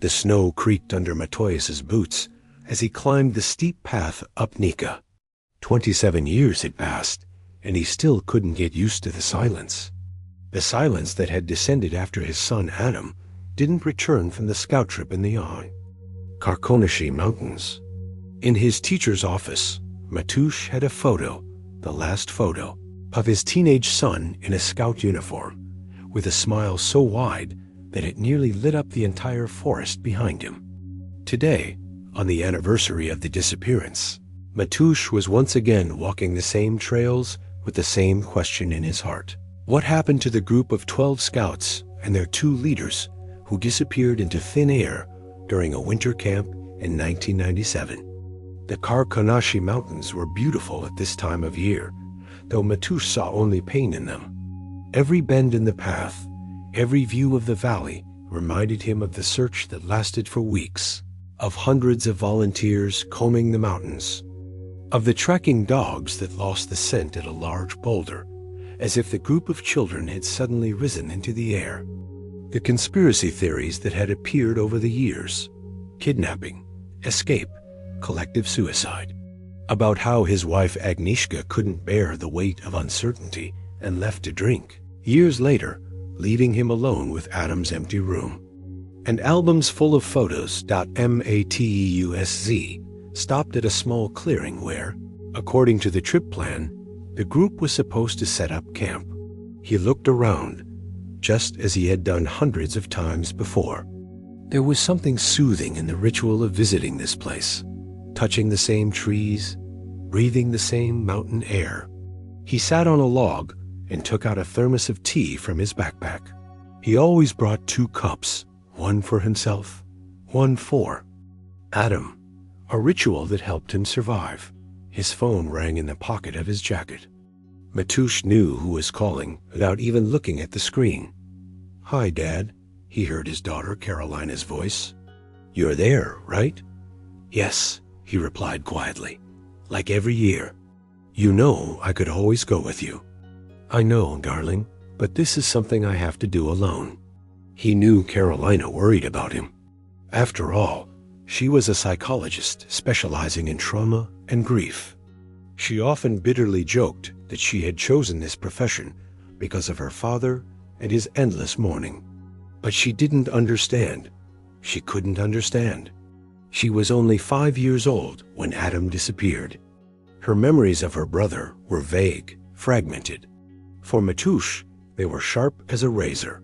The snow creaked under Matoyas's boots as he climbed the steep path up Nika. 27 years had passed, and he still couldn't get used to the silence. The silence that had descended after his son Adam didn't return from the scout trip in the Karkonosze Mountains. In his teacher's office, Matusz had a photo, the last photo, of his teenage son in a scout uniform, with a smile so wide that it nearly lit up the entire forest behind him. Today, on the anniversary of the disappearance, Matusz was once again walking the same trails with the same question in his heart. What happened to the group of 12 scouts and their 2 leaders who disappeared into thin air during a winter camp in 1997? The Karkonosze Mountains were beautiful at this time of year, though Matusz saw only pain in them. Every bend in the path, every view of the valley reminded him of the search that lasted for weeks, of hundreds of volunteers combing the mountains, of the tracking dogs that lost the scent at a large boulder, as if the group of children had suddenly risen into the air. The conspiracy theories that had appeared over the years, kidnapping, escape, collective suicide, about how his wife Agnieszka couldn't bear the weight of uncertainty and left to drink, years later, leaving him alone with Adam's empty room. And albums full of photos. Matusz stopped at a small clearing where, according to the trip plan, the group was supposed to set up camp. He looked around, just as he had done hundreds of times before. There was something soothing in the ritual of visiting this place, touching the same trees, breathing the same mountain air. He sat on a log and took out a thermos of tea from his backpack. He always brought 2 cups, one for himself, one for Adam, a ritual that helped him survive. His phone rang in the pocket of his jacket. Matusz knew who was calling without even looking at the screen. "Hi, Dad," he heard his daughter Carolina's voice. "You're there, right?" "Yes," he replied quietly, "like every year. You know I could always go with you." "I know, darling, but this is something I have to do alone." He knew Carolina worried about him. After all, she was a psychologist specializing in trauma and grief. She often bitterly joked that she had chosen this profession because of her father and his endless mourning. But she didn't understand. She couldn't understand. She was only 5 years old when Adam disappeared. Her memories of her brother were vague, fragmented. For Matusz, they were sharp as a razor.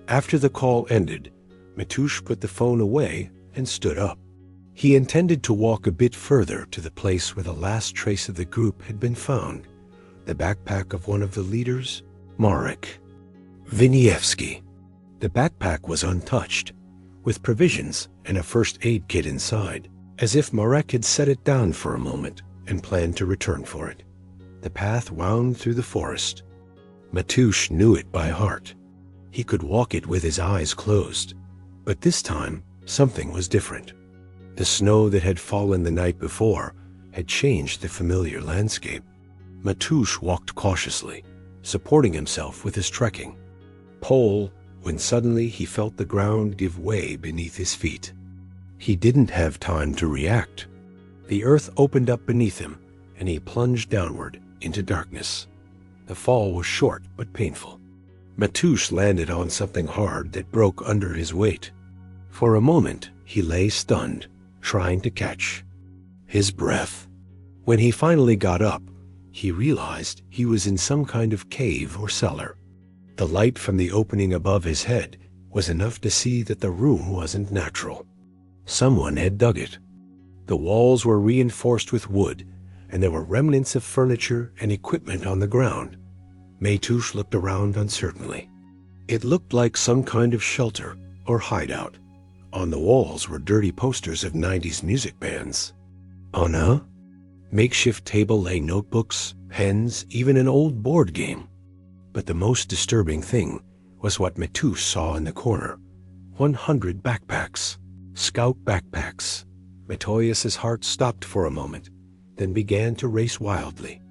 After the call ended, Matusz put the phone away and stood up. He intended to walk a bit further to the place where the last trace of the group had been found, the backpack of one of the leaders, Marek Winiewski. The backpack was untouched, with provisions and a first aid kit inside, as if Marek had set it down for a moment and planned to return for it. The path wound through the forest. Matusz knew it by heart. He could walk it with his eyes closed, but this time something was different. The snow that had fallen the night before had changed the familiar landscape. Matusz walked cautiously, supporting himself with his trekking pole, when suddenly he felt the ground give way beneath his feet. He didn't have time to react. The earth opened up beneath him, and he plunged downward into darkness. The fall was short but painful. Matusz landed on something hard that broke under his weight. For a moment, he lay stunned, trying to catch his breath. When he finally got up, he realized he was in some kind of cave or cellar. The light from the opening above his head was enough to see that the room wasn't natural. Someone had dug it. The walls were reinforced with wood, and there were remnants of furniture and equipment on the ground. Matusz looked around uncertainly. It looked like some kind of shelter or hideout. On the walls were dirty posters of 90s music bands. On a makeshift table lay notebooks, pens, even an old board game. But the most disturbing thing was what Matusz saw in the corner. 100 backpacks. Scout backpacks. Matoyas's heart stopped for a moment, then began to race wildly.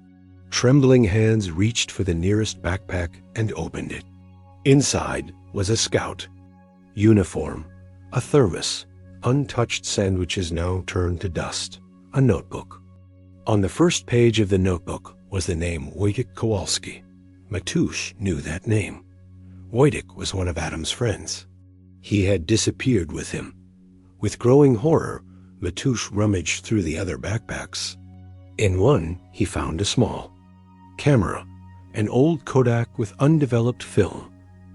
Trembling hands reached for the nearest backpack and opened it. Inside was a scout. Uniform, a thermos, untouched sandwiches now turned to dust, a notebook. On the first page of the notebook was the name Wojtek Kowalski. Matusz knew that name. Wojtek was one of Adam's friends. He had disappeared with him. With growing horror, Matusz rummaged through the other backpacks. In one, he found a small camera, an old Kodak with undeveloped film.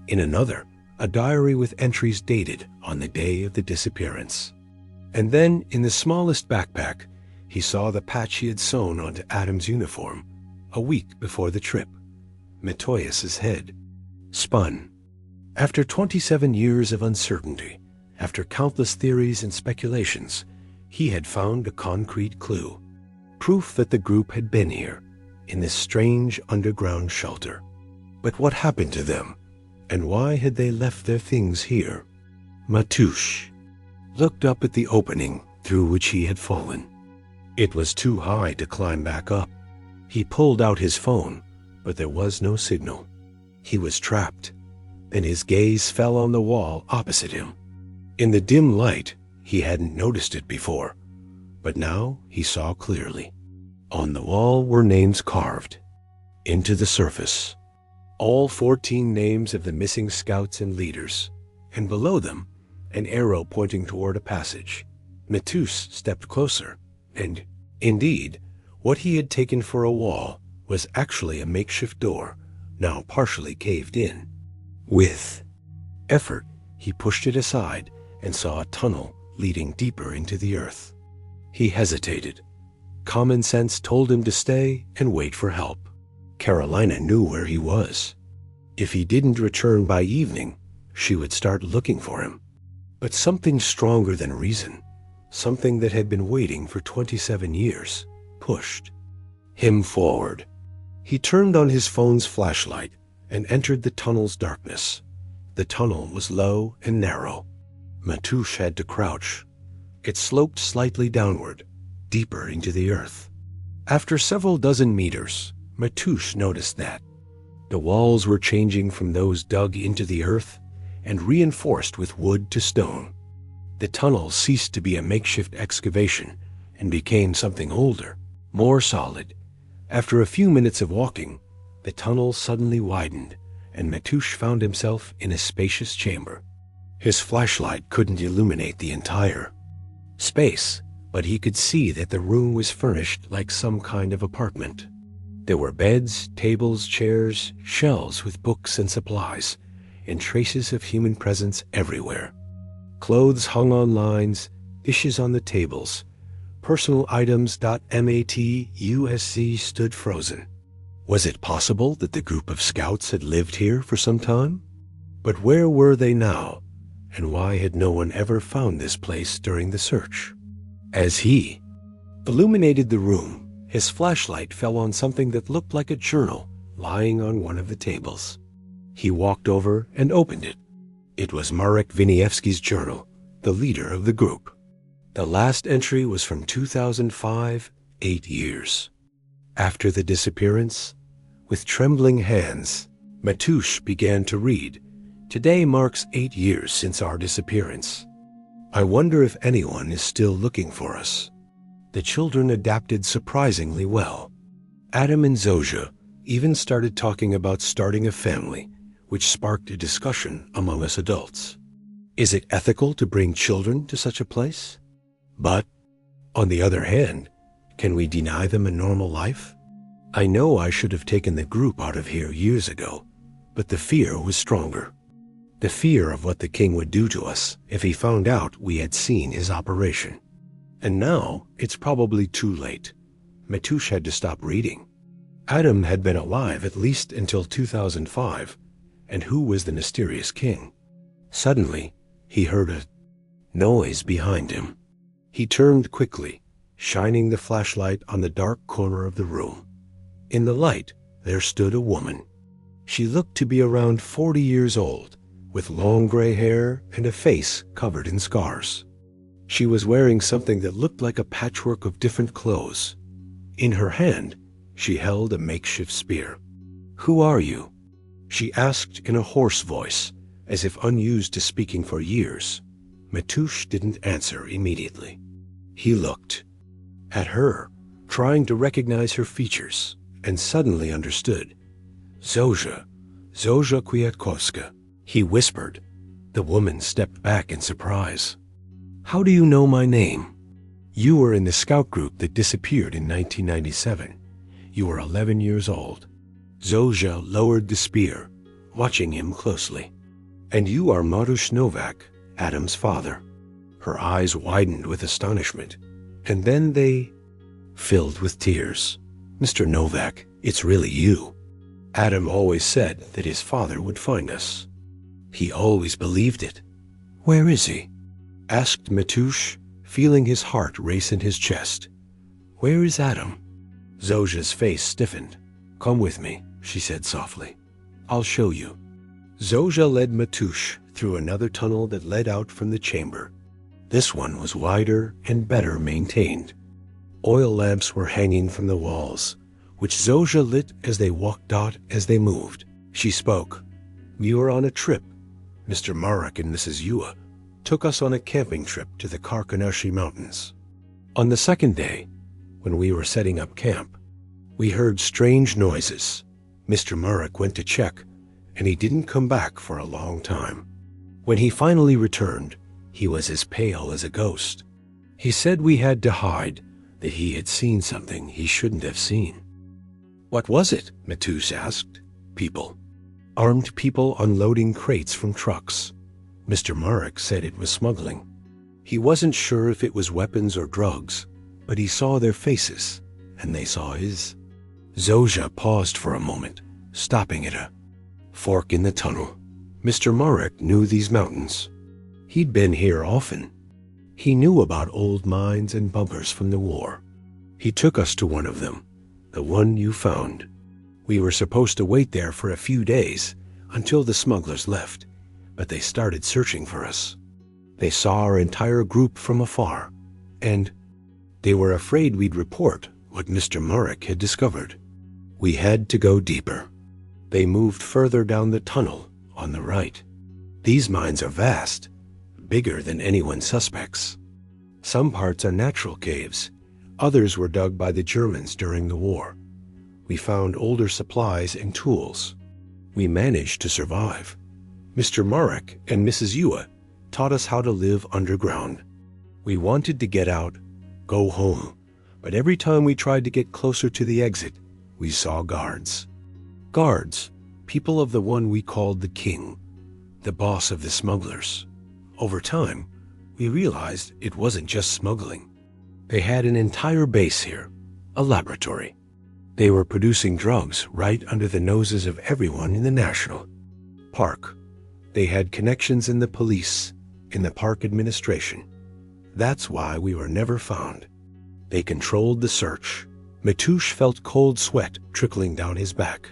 In another, a diary with entries dated on the day of the disappearance. And then, in the smallest backpack, he saw the patch he had sewn onto Adam's uniform a week before the trip. Matoyas's head spun. After 27 years of uncertainty, after countless theories and speculations, he had found a concrete clue. Proof that the group had been here, in this strange underground shelter. But what happened to them? And why had they left their things here? Matusz looked up at the opening through which he had fallen. It was too high to climb back up. He pulled out his phone, but there was no signal. He was trapped. Then his gaze fell on the wall opposite him. In the dim light, he hadn't noticed it before, but now he saw clearly. On the wall were names carved into the surface. All 14 names of the missing scouts and leaders, and below them, an arrow pointing toward a passage. Matusz stepped closer, and, indeed, what he had taken for a wall was actually a makeshift door, now partially caved in. With effort, he pushed it aside and saw a tunnel leading deeper into the earth. He hesitated. Common sense told him to stay and wait for help. Carolina knew where he was. If he didn't return by evening, she would start looking for him. But something stronger than reason, something that had been waiting for 27 years, pushed him forward. He turned on his phone's flashlight and entered the tunnel's darkness. The tunnel was low and narrow. Matusz had to crouch. It sloped slightly downward, deeper into the earth. After several dozen meters, Matusz noticed that the walls were changing from those dug into the earth and reinforced with wood to stone. The tunnel ceased to be a makeshift excavation and became something older, more solid. After a few minutes of walking, the tunnel suddenly widened, and Matusz found himself in a spacious chamber. His flashlight couldn't illuminate the entire space, but he could see that the room was furnished like some kind of apartment. There were beds, tables, chairs, shelves with books and supplies, and traces of human presence everywhere. Clothes hung on lines, dishes on the tables. Personal items .matusc stood frozen. Was it possible that the group of scouts had lived here for some time? But where were they now, and why had no one ever found this place during the search? As he illuminated the room, his flashlight fell on something that looked like a journal lying on one of the tables. He walked over and opened it. It was Marek Winiewski's journal, the leader of the group. The last entry was from 2005, 8 years. After the disappearance, with trembling hands, Matusz began to read, "Today marks 8 years since our disappearance. I wonder if anyone is still looking for us." The children adapted surprisingly well. Adam and Zozia even started talking about starting a family, which sparked a discussion among us adults. Is it ethical to bring children to such a place? But, on the other hand, can we deny them a normal life? I know I should have taken the group out of here years ago, but the fear was stronger. The fear of what the king would do to us if he found out we had seen his operation. And now it's probably too late. Matusz had to stop reading. Adam had been alive at least until 2005, and who was the mysterious king? Suddenly, he heard a noise behind him. He turned quickly, shining the flashlight on the dark corner of the room. In the light, there stood a woman. She looked to be around 40 years old, with long gray hair and a face covered in scars. She was wearing something that looked like a patchwork of different clothes. In her hand, she held a makeshift spear. "Who are you?" she asked in a hoarse voice, as if unused to speaking for years. Matoush didn't answer immediately. He looked at her, trying to recognize her features, and suddenly understood. Zozia Kwiatkowska, he whispered. The woman stepped back in surprise. How do you know my name? You were in the scout group that disappeared in 1997. You were 11 years old. Zozia lowered the spear, watching him closely. And you are Marusz Novak, Adam's father. Her eyes widened with astonishment, and then they filled with tears. Mr. Novak, it's really you. Adam always said that his father would find us. He always believed it. Where is he? Asked Matoush, feeling his heart race in his chest. Where is Adam? Zozia's face stiffened. Come with me, she said softly. I'll show you. Zozia led Matoush through another tunnel that led out from the chamber. This one was wider and better maintained. Oil lamps were hanging from the walls, which Zozia lit as they walked out as they moved. She spoke. We were on a trip. Mr. Marek and Mrs. Yua took us on a camping trip to the Karkonosze mountains. On the second day, when we were setting up camp, we heard strange noises. Mr. Marek went to check, and he didn't come back for a long time. When he finally returned, he was as pale as a ghost. He said we had to hide, that he had seen something he shouldn't have seen. What was it? Matoush asked. People. Armed people unloading crates from trucks. Mr. Marek said it was smuggling. He wasn't sure if it was weapons or drugs, but he saw their faces, and they saw his. Zozia paused for a moment, stopping at a fork in the tunnel. Mr. Marek knew these mountains. He'd been here often. He knew about old mines and bunkers from the war. He took us to one of them, the one you found. We were supposed to wait there for a few days until the smugglers left, but they started searching for us. They saw our entire group from afar, and they were afraid we'd report what Mr. Marek had discovered. We had to go deeper. They moved further down the tunnel on the right. These mines are vast, bigger than anyone suspects. Some parts are natural caves. Others were dug by the Germans during the war. We found older supplies and tools. We managed to survive. Mr. Marek and Mrs. Yua taught us how to live underground. We wanted to get out, go home, but every time we tried to get closer to the exit, we saw guards. Guards, people of the one we called the king, the boss of the smugglers. Over time, we realized it wasn't just smuggling. They had an entire base here, a laboratory. They were producing drugs right under the noses of everyone in the national park. They had connections in the police, in the park administration. That's why we were never found. They controlled the search. Matoush felt cold sweat trickling down his back.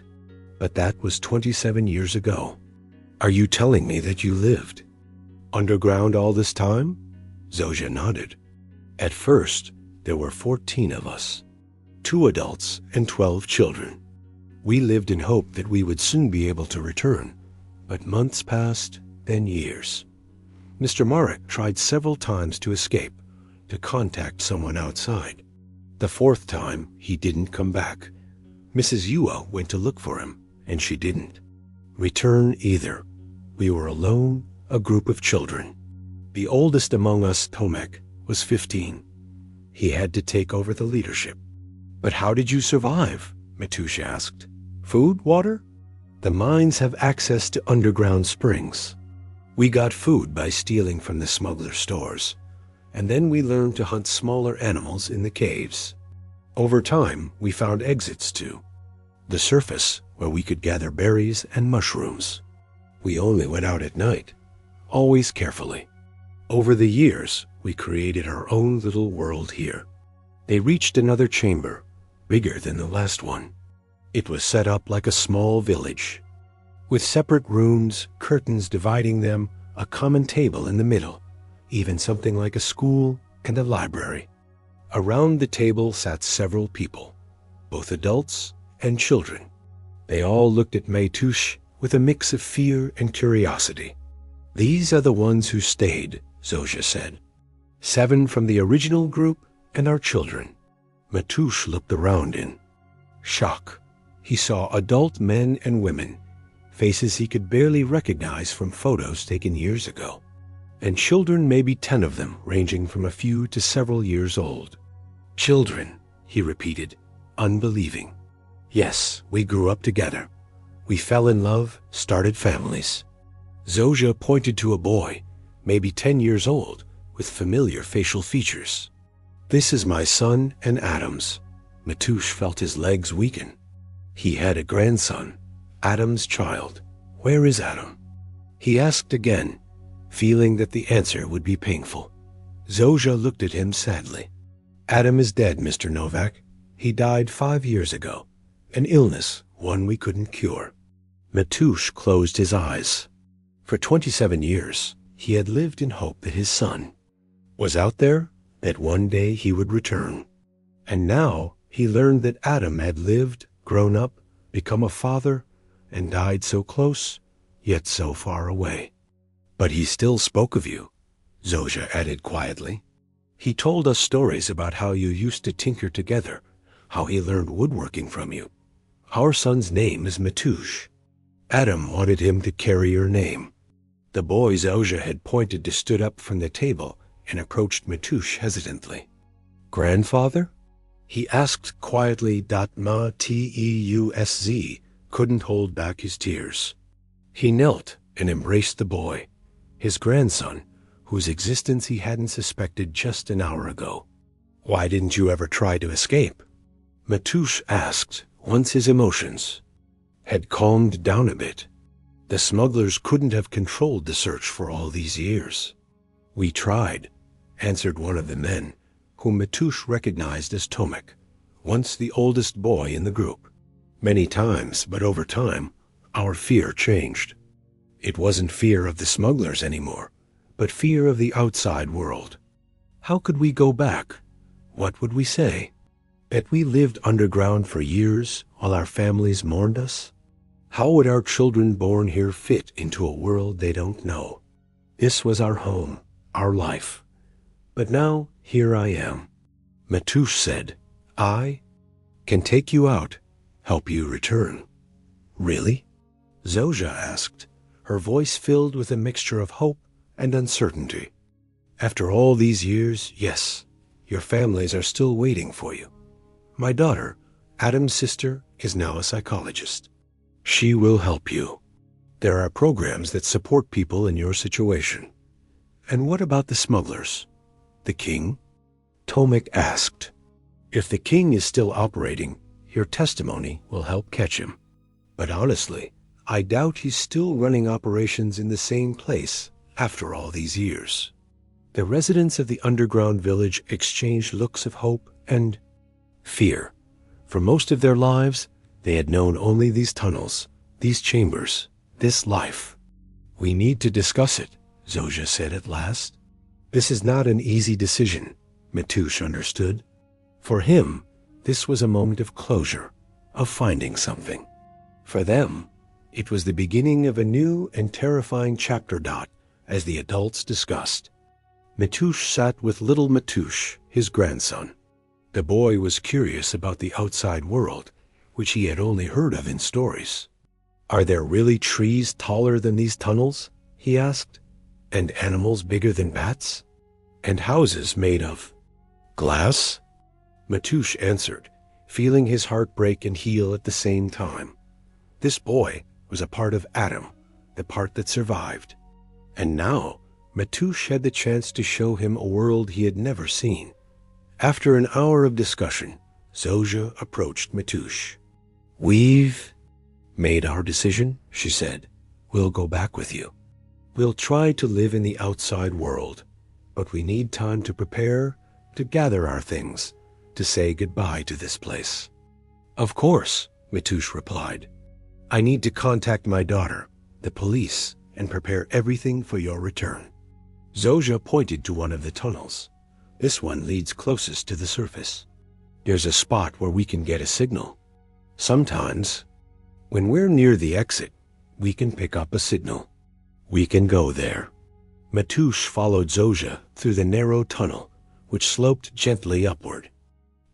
But that was 27 years ago. Are you telling me that you lived underground all this time? Zozia nodded. At first, there were 14 of us, 2 adults and 12 children. We lived in hope that we would soon be able to return, but months passed, then years. Mr. Marek tried several times to escape, to contact someone outside. The 4th time, he didn't come back. Mrs. Yua went to look for him, and she didn't return either. We were alone, a group of children. The oldest among us, Tomek, was 15. He had to take over the leadership. But how did you survive? Matoush asked. Food, water? The mines have access to underground springs. We got food by stealing from the smuggler stores, and then we learned to hunt smaller animals in the caves. Over time, we found exits to the surface where we could gather berries and mushrooms. We only went out at night, always carefully. Over the years, we created our own little world here. They reached another chamber, bigger than the last one. It was set up like a small village, with separate rooms, curtains dividing them, a common table in the middle, even something like a school and a library. Around the table sat several people, both adults and children. They all looked at Matoush with a mix of fear and curiosity. These are the ones who stayed, Zosha said. 7 from the original group and our children. Matush looked around in shock. He saw adult men and women, faces he could barely recognize from photos taken years ago, and children, maybe 10 of them, ranging from a few to several years old. Children, he repeated, unbelieving. Yes, we grew up together. We fell in love, started families. Zosha pointed to a boy, maybe 10 years old, with familiar facial features. This is my son and Adam's. Matush felt his legs weaken. He had a grandson, Adam's child. Where is Adam? He asked again, feeling that the answer would be painful. Zosha looked at him sadly. Adam is dead, Mr. Novak. He died 5 years ago. An illness, one we couldn't cure. Matush closed his eyes. For 27 years, he had lived in hope that his son was out there, that one day he would return. And now he learned that Adam had lived, grown up, become a father, and died so close, yet so far away. But he still spoke of you, Zosha added quietly. He told us stories about how you used to tinker together, how he learned woodworking from you. Our son's name is Matush. Adam wanted him to carry your name. The boy Zosha had pointed to stood up from the table and approached Matush hesitantly. Grandfather? He asked quietly. Teus couldn't hold back his tears. He knelt and embraced the boy, his grandson, whose existence he hadn't suspected just an hour ago. Why didn't you ever try to escape? Matush asked, once his emotions had calmed down a bit. The smugglers couldn't have controlled the search for all these years. We tried, answered one of the men, whom Matush recognized as Tomek, once the oldest boy in the group. Many times, but over time, our fear changed. It wasn't fear of the smugglers anymore, but fear of the outside world. How could we go back? What would we say? That we lived underground for years while our families mourned us? How would our children born here fit into a world they don't know? This was our home, our life. But now, here I am. Matush said, I can take you out, help you return. Really? Zosha asked, her voice filled with a mixture of hope and uncertainty. After all these years, yes, your families are still waiting for you. My daughter, Adam's sister, is now a psychologist. She will help you. There are programs that support people in your situation. And what about the smugglers? The king? Tomek asked. If the king is still operating, your testimony will help catch him. But honestly, I doubt he's still running operations in the same place after all these years. The residents of the underground village exchanged looks of hope and fear. For most of their lives, they had known only these tunnels, these chambers, this life. We need to discuss it, Zosha said at last. This is not an easy decision, Matush understood. For him, this was a moment of closure, of finding something. For them, it was the beginning of a new and terrifying chapter. As the adults discussed. Matush sat with little Matush, his grandson. The boy was curious about the outside world, which he had only heard of in stories. Are there really trees taller than these tunnels? He asked. And animals bigger than bats? And houses made of glass? Matush answered, feeling his heart break and heal at the same time. This boy was a part of Adam, the part that survived. And now, Matush had the chance to show him a world he had never seen. After an hour of discussion, Zosha approached Matush. We've made our decision, she said. We'll go back with you. We'll try to live in the outside world, but we need time to prepare, to gather our things, to say goodbye to this place. Of course, Matush replied. I need to contact my daughter, the police, and prepare everything for your return. Zosha pointed to one of the tunnels. This one leads closest to the surface. There's a spot where we can get a signal. Sometimes, when we're near the exit, we can pick up a signal. We can go there. Matusz followed Zosha through the narrow tunnel, which sloped gently upward.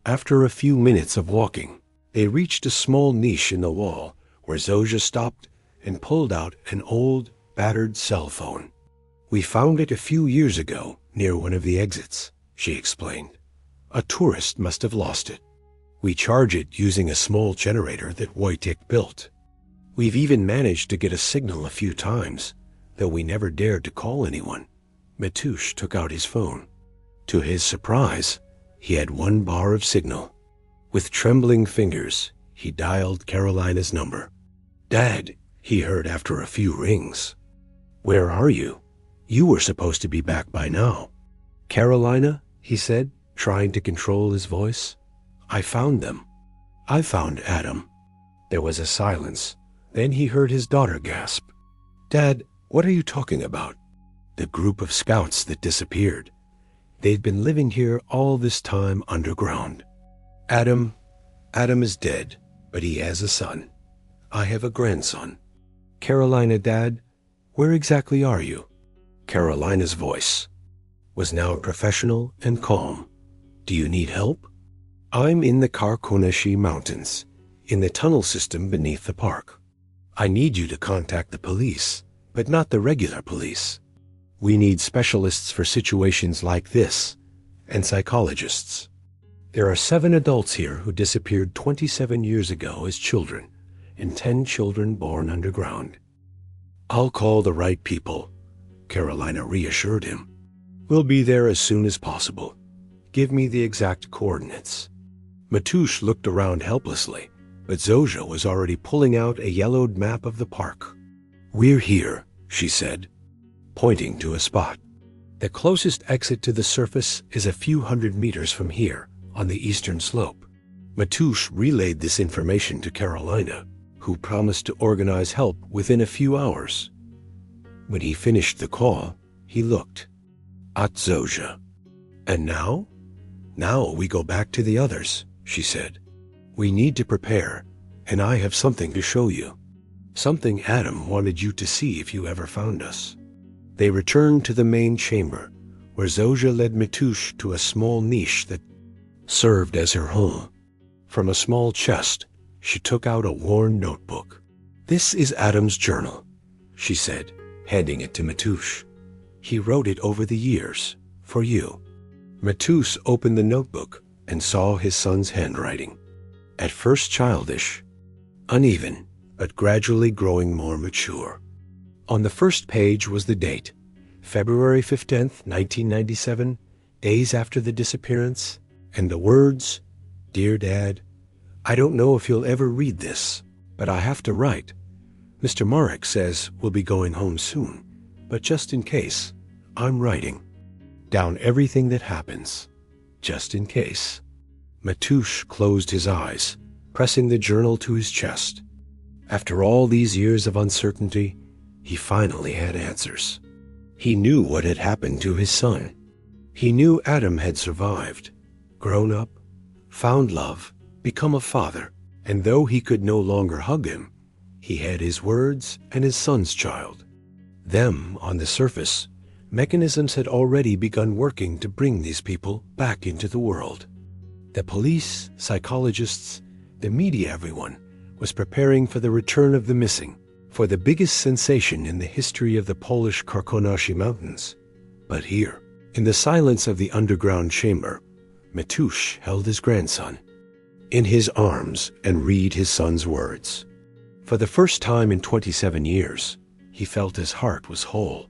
After a few minutes of walking, they reached a small niche in the wall where Zosha stopped and pulled out an old, battered cell phone. "We found it a few years ago near one of the exits," she explained. "A tourist must have lost it. We charge it using a small generator that Wojtek built. We've even managed to get a signal a few times, though we never dared to call anyone." Matusz took out his phone. To his surprise, he had 1 bar of signal. With trembling fingers, he dialed Carolina's number. "Dad," he heard after a few rings. "Where are you? You were supposed to be back by now." "Carolina," he said, trying to control his voice, "I found them. I found Adam." There was a silence. Then he heard his daughter gasp. "Dad, what are you talking about?" "The group of scouts that disappeared. They'd been living here all this time underground. Adam is dead, but he has a son. I have a grandson." "Carolina, Dad, where exactly are you?" Carolina's voice was now professional and calm. "Do you need help?" "I'm in the Karkonosze mountains, in the tunnel system beneath the park. I need you to contact the police, but not the regular police. We need specialists for situations like this, and psychologists. There are 7 adults here who disappeared 27 years ago as children, and 10 children born underground." "I'll call the right people," Carolina reassured him. "We'll be there as soon as possible. Give me the exact coordinates." Matusz looked around helplessly, but Zosha was already pulling out a yellowed map of the park. "We're here," she said, pointing to a spot. "The closest exit to the surface is a few hundred meters from here, on the eastern slope." Matusz relayed this information to Carolina, who promised to organize help within a few hours. When he finished the call, he looked at Zosha. "And now? Now we go back to the others," she said. "We need to prepare, and I have something to show you. Something Adam wanted you to see if you ever found us." They returned to the main chamber, where Zosha led Matusz to a small niche that served as her home. From a small chest, she took out a worn notebook. "This is Adam's journal," she said, handing it to Matusz. "He wrote it over the years, for you." Matusz opened the notebook and saw his son's handwriting. At first childish, uneven, but gradually growing more mature. On the first page was the date, February 15th, 1997, days after the disappearance, and the words, "Dear Dad, I don't know if you'll ever read this, but I have to write. Mr. Marek says we'll be going home soon, but just in case, I'm writing down everything that happens, just in case." Matusz closed his eyes, pressing the journal to his chest. After all these years of uncertainty, he finally had answers. He knew what had happened to his son. He knew Adam had survived, grown up, found love, become a father, and though he could no longer hug him, he had his words and his son's child. Them, on the surface, mechanisms had already begun working to bring these people back into the world. The police, psychologists, the media, everyone was preparing for the return of the missing, for the biggest sensation in the history of the Polish Karkonosze mountains. But here, in the silence of the underground chamber, Matusz held his grandson in his arms and read his son's words. For the first time in 27 years, he felt his heart was whole.